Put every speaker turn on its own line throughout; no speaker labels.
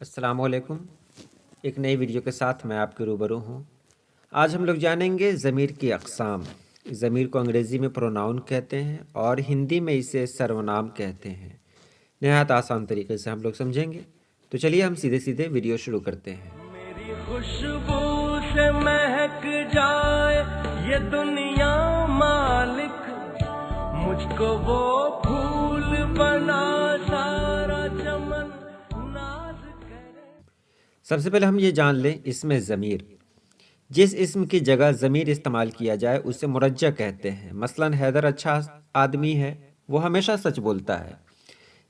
अस्सलाम वालेकुम। एक नई वीडियो के साथ मैं आपके रूबरू हूँ। आज हम लोग जानेंगे ज़मीर की अक़साम। ज़मीर को अंग्रेज़ी में प्रोनाउन कहते हैं और हिंदी में इसे सर्वनाम कहते हैं। नहायत आसान तरीके से हम लोग समझेंगे। तो चलिए हम सीधे सीधे वीडियो शुरू करते हैं।
मेरी खुशबू से महक जाए ये दुनिया मालिक, मुझको वो फूल बना सारा चमन नाज करे।
सबसे पहले हम ये जान लें इसमें ज़मीर, जिस इस्म की जगह ज़मीर इस्तेमाल किया जाए उसे मुरज्जा कहते हैं। मसलन हैदर अच्छा आदमी है, वो हमेशा सच बोलता है।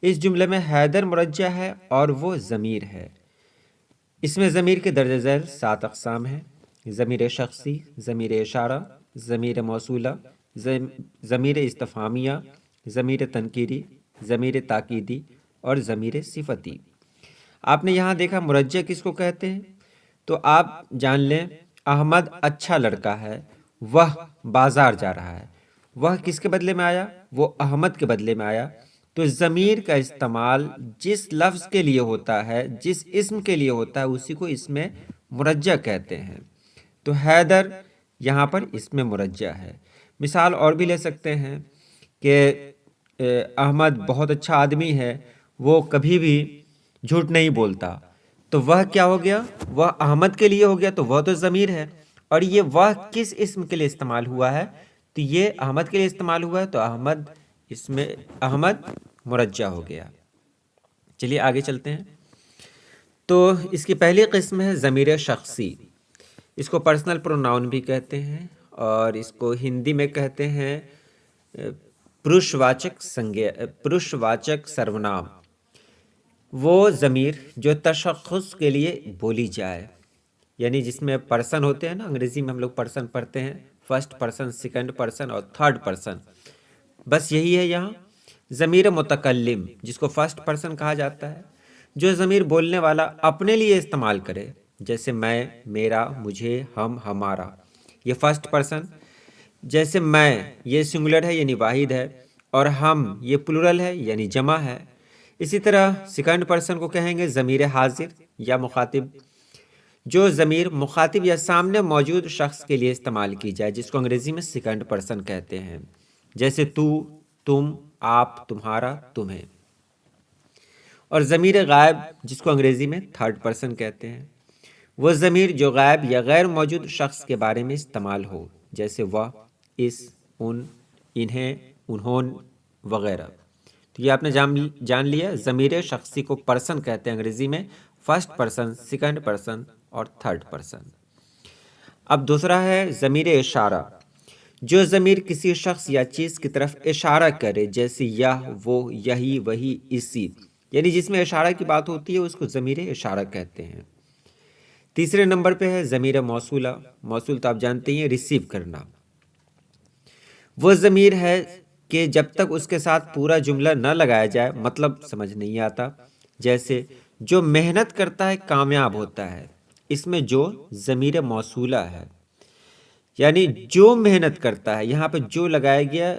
इस जुमले में हैदर मुरज्जा है और वो ज़मीर है। इसमें ज़मीर के दर्ज झैल 7 अक़साम हैं: ज़मीर शख्सी, ज़मीर इशारा, ज़मीर मौसूला, ज़मीर इस्तफ़ामिया, ज़मीर तनकीरी, ज़मीर ताकीदी और ज़मीर सिफ़ती। आपने यहाँ देखा मुरज्जा किसको कहते हैं, तो आप जान लें अहमद अच्छा लड़का है, वह बाज़ार जा रहा है। वह किसके बदले में आया? वो अहमद के बदले में आया। तो ज़मीर का इस्तेमाल जिस लफ्ज़ के लिए होता है, जिस इस्म के लिए होता है, उसी को इसमें मुरज्जा कहते हैं। तो हैदर यहाँ पर इसमें मुरज्जा है। मिसाल और भी ले सकते हैं कि अहमद बहुत अच्छा आदमी है, वो कभी भी झूठ नहीं बोलता। तो वह क्या हो गया? वह अहमद के लिए हो गया, तो वह तो ज़मीर है। और ये वह किस इस्म के लिए इस्तेमाल हुआ है? तो ये अहमद के लिए इस्तेमाल हुआ है, तो अहमद इसमें अहमद मुरज्जा हो गया। चलिए आगे चलते हैं। तो इसकी पहली किस्म है ज़मीर शख्सी। इसको पर्सनल प्रोनाउन भी कहते हैं और इसको हिंदी में कहते हैं पुरुषवाचक संज्ञा, पुरुषवाचक सर्वनाम। वो ज़मीर जो तशख़्ख़ुस के लिए बोली जाए, यानी जिसमें पर्सन होते हैं ना, अंग्रेज़ी में हम लोग पर्सन पढ़ते हैं, फर्स्ट पर्सन, सेकंड पर्सन और थर्ड पर्सन। बस यही है यहाँ। ज़मीर मुतकल्लिम जिसको फर्स्ट पर्सन कहा जाता है, जो ज़मीर बोलने वाला अपने लिए इस्तेमाल करे, जैसे मैं, मेरा, मुझे, हम, हमारा, ये फर्स्ट पर्सन। जैसे मैं ये सिंगुलर है यानी वाहिद है, और हम ये प्लूरल है यानी जमा है। इसी तरह सेकंड पर्सन को कहेंगे ज़मीर हाजिर या मुखातिब, जो ज़मीर मुखातिब या सामने मौजूद शख्स के लिए इस्तेमाल की जाए, जिसको अंग्रेज़ी में सेकंड पर्सन कहते हैं। जैसे तू, तुम, आप, तुम्हारा, तुम्हें। और ज़मीर गायब जिसको अंग्रेज़ी में थर्ड पर्सन कहते हैं, वो ज़मीर जो गायब या गैर मौजूद शख्स के बारे में इस्तेमाल हो, जैसे वह, इस, उन, इन्हें, उन्होंने वगैरह। तो ये आपने जान लिया ज़मीर शख्सी को पर्सन कहते हैं अंग्रेज़ी में, फर्स्ट पर्सन, सेकंड पर्सन और थर्ड पर्सन। अब दूसरा है ज़मीर इशारा, जो ज़मीर किसी शख्स या चीज़ की तरफ इशारा करे, जैसे यह, वो, यही, वही, इसी, यानी जिसमें इशारा की बात होती है उसको ज़मीर इशारा कहते हैं। तीसरे नंबर पे है ज़मीर मौसूला। मौसूल तो आप जानते ही हैं, रिसीव करना। वो ज़मीर है कि जब तक उसके साथ पूरा जुमला न लगाया जाए मतलब समझ नहीं आता। जैसे जो मेहनत करता है कामयाब होता है, इसमें जो ज़मीर मौसूला है, यानी जो मेहनत करता है। यहाँ पे जो लगाया गया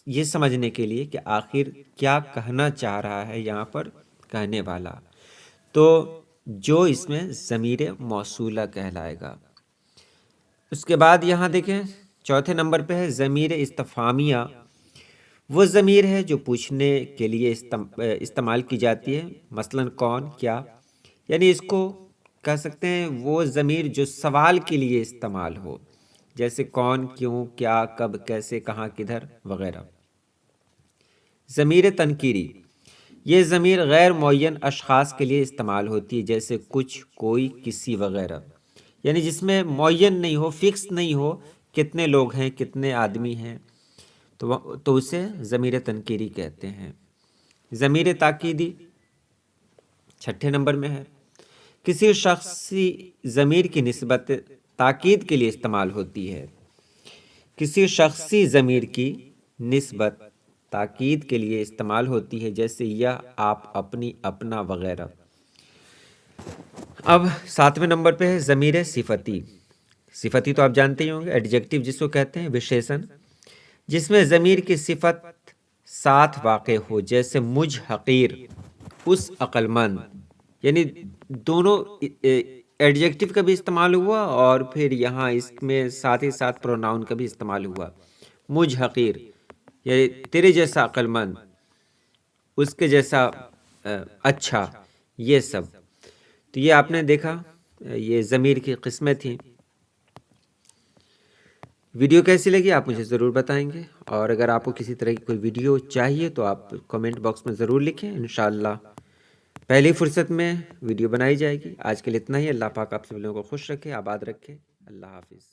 ये समझने के लिए कि आखिर क्या कहना चाह रहा है यहाँ पर कहने वाला, तो जो इसमें ज़मीर मौसूला कहलाएगा। उसके बाद यहाँ देखें चौथे नंबर पे है ज़मीर इस्तफ़ामिया। वो ज़मीर है जो पूछने के लिए इस्तेमाल की जाती है, मसलन कौन, क्या, यानी इसको कह सकते हैं वो ज़मीर जो सवाल के लिए इस्तेमाल हो, जैसे कौन, क्यों, क्या, कब, कैसे, कहाँ, किधर वगैरह। ज़मीर तनकीरी, ये ज़मीर गैर मुअय्यन अशख़ास के लिए इस्तेमाल होती है, जैसे कुछ, कोई, किसी वगैरह, यानी जिसमें मुअय्यन नहीं हो, फिक्स नहीं हो, कितने लोग हैं, कितने आदमी हैं, तो उसे ज़मीर तनकीरी कहते हैं। ज़मीर ताकीदी छठे नंबर में है। किसी शख्सी ज़मीर की निस्बत ताकीद के लिए इस्तेमाल होती है। किसी शख्सी ज़मीर की निस्बत ताकीद के लिए इस्तेमाल होती है, जैसे यह, आप, अपनी, अपना वगैरह। अब सातवें नंबर पे है ज़मीर सिफ़ती। सिफ़ती तो आप जानते ही होंगे, एडजेक्टिव जिसको कहते हैं, विशेषण, जिसमें ज़मीर की सिफत साथ वाक़े हो, जैसे मुझ हक़ीर, उस अक्लमंद, یعنی دونوں ایڈجیکٹو کا بھی استعمال ہوا اور پھر یہاں اس میں ساتھ ہی ساتھ پروناؤن کا بھی استعمال ہوا. مجھ حقیر یعنی تیرے جیسا عقل مند، اس کے جیسا اچھا، یہ سب. تو یہ آپ نے دیکھا، یہ ضمیر کی قسمیں تھیں. ویڈیو کیسی لگی آپ مجھے ضرور بتائیں گے، اور اگر آپ کو کسی طرح کی کوئی ویڈیو چاہیے تو آپ کمنٹ باکس میں ضرور لکھیں. انشاءاللہ پہلی فرصت میں ویڈیو بنائی جائے گی. آج کے لیے اتنا ہی. اللہ پاک آپ سب لوگوں کو خوش رکھے، آباد رکھے. اللہ حافظ.